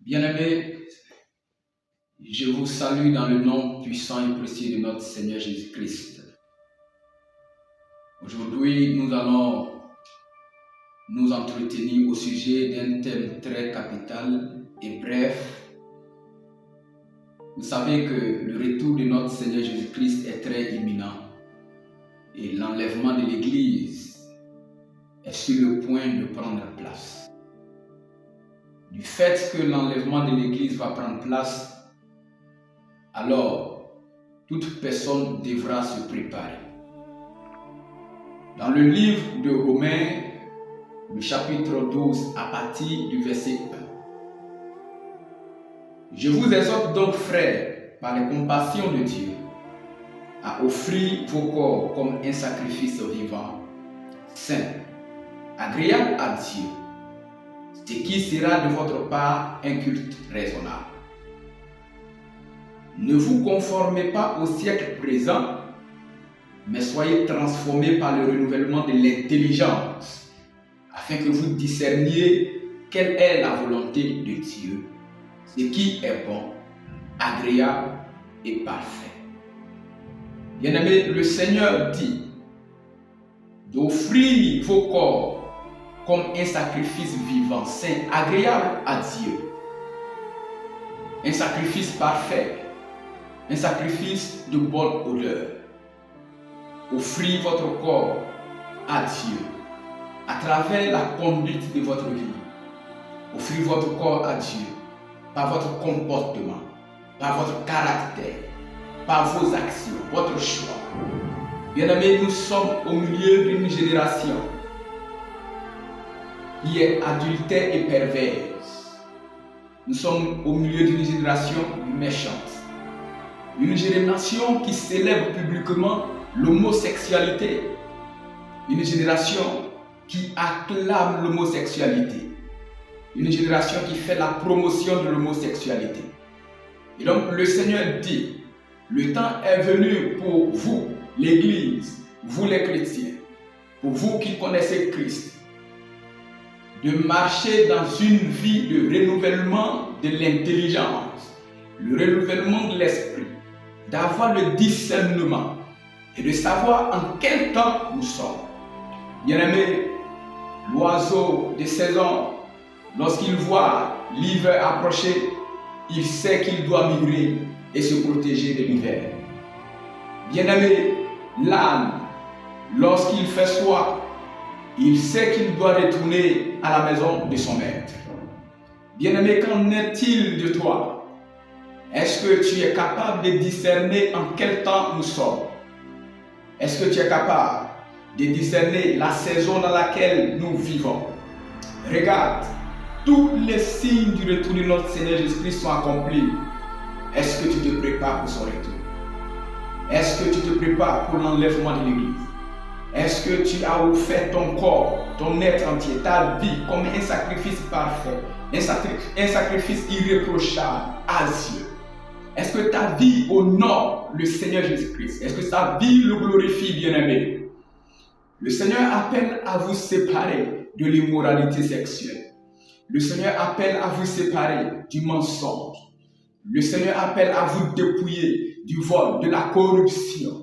Bien-aimés, je vous salue dans le nom puissant et précieux de notre Seigneur Jésus-Christ. Aujourd'hui, nous allons nous entretenir au sujet d'un thème très capital et bref. Vous savez que le retour de notre Seigneur Jésus-Christ est très imminent et l'enlèvement de l'Église est sur le point de prendre place. Du fait que l'enlèvement de l'Église va prendre place, alors toute personne devra se préparer. Dans le livre de Romains, le chapitre 12, à partir du verset 1. Je vous exhorte donc, frères, par les compassions de Dieu, à offrir vos corps comme un sacrifice vivant, saint, agréable à Dieu, ce qui sera de votre part un culte raisonnable. Ne vous conformez pas au siècle présent, mais soyez transformés par le renouvellement de l'intelligence, afin que vous discerniez quelle est la volonté de Dieu, ce qui est bon, agréable et parfait. Bien-aimés, le Seigneur dit d'offrir vos corps comme un sacrifice vivant, saint, agréable à Dieu. Un sacrifice parfait, un sacrifice de bonne odeur. Offrez votre corps à Dieu à travers la conduite de votre vie. Offrez votre corps à Dieu par votre comportement, par votre caractère, par vos actions, votre choix. Bien-aimés, nous sommes au milieu d'une génération qui est adultère et perverse. Nous sommes au milieu d'une génération méchante. Une génération qui célèbre publiquement l'homosexualité. Une génération qui acclame l'homosexualité. Une génération qui fait la promotion de l'homosexualité. Et donc le Seigneur dit, le temps est venu pour vous, l'Église, vous les chrétiens, pour vous qui connaissez Christ, de marcher dans une vie de renouvellement de l'intelligence, le renouvellement de l'esprit, d'avoir le discernement et de savoir en quel temps nous sommes. Bien-aimés, l'oiseau de saison, lorsqu'il voit l'hiver approcher, il sait qu'il doit migrer et se protéger de l'hiver. Bien-aimés, l'âne, lorsqu'il fait soif, il sait qu'il doit retourner à la maison de son maître. Bien-aimé, qu'en est-il de toi? Est-ce que tu es capable de discerner en quel temps nous sommes? Est-ce que tu es capable de discerner la saison dans laquelle nous vivons? Regarde, tous les signes du retour de notre Seigneur Jésus-Christ sont accomplis. Est-ce que tu te prépares pour son retour? Est-ce que tu te prépares pour l'enlèvement de l'Église? Est-ce que tu as offert ton corps, ton être entier, ta vie comme un sacrifice parfait, un sacrifice irréprochable à Dieu? Est-ce que ta vie honore le Seigneur Jésus-Christ? Est-ce que ta vie le glorifie, bien-aimé? Le Seigneur appelle à vous séparer de l'immoralité sexuelle. Le Seigneur appelle à vous séparer du mensonge. Le Seigneur appelle à vous dépouiller du vol, de la corruption.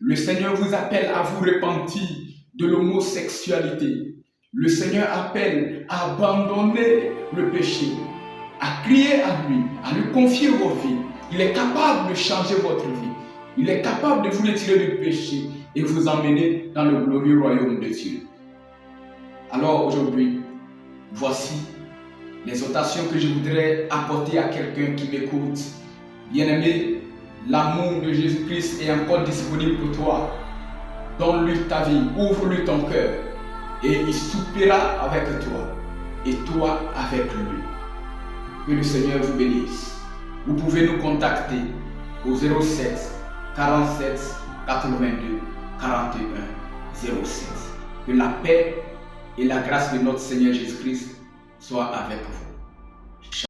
Le Seigneur vous appelle à vous repentir de l'homosexualité. Le Seigneur appelle à abandonner le péché, à crier à lui, à lui confier vos vies. Il est capable de changer votre vie. Il est capable de vous retirer du péché et vous emmener dans le glorieux royaume de Dieu. Alors aujourd'hui, voici l'exhortation que je voudrais apporter à quelqu'un qui m'écoute. Bien-aimé, l'amour de Jésus-Christ est encore disponible pour toi. Donne-lui ta vie, ouvre-lui ton cœur et il soupira avec toi et toi avec lui. Que le Seigneur vous bénisse. Vous pouvez nous contacter au 07 47 82 41 07. Que la paix et la grâce de notre Seigneur Jésus-Christ soient avec vous.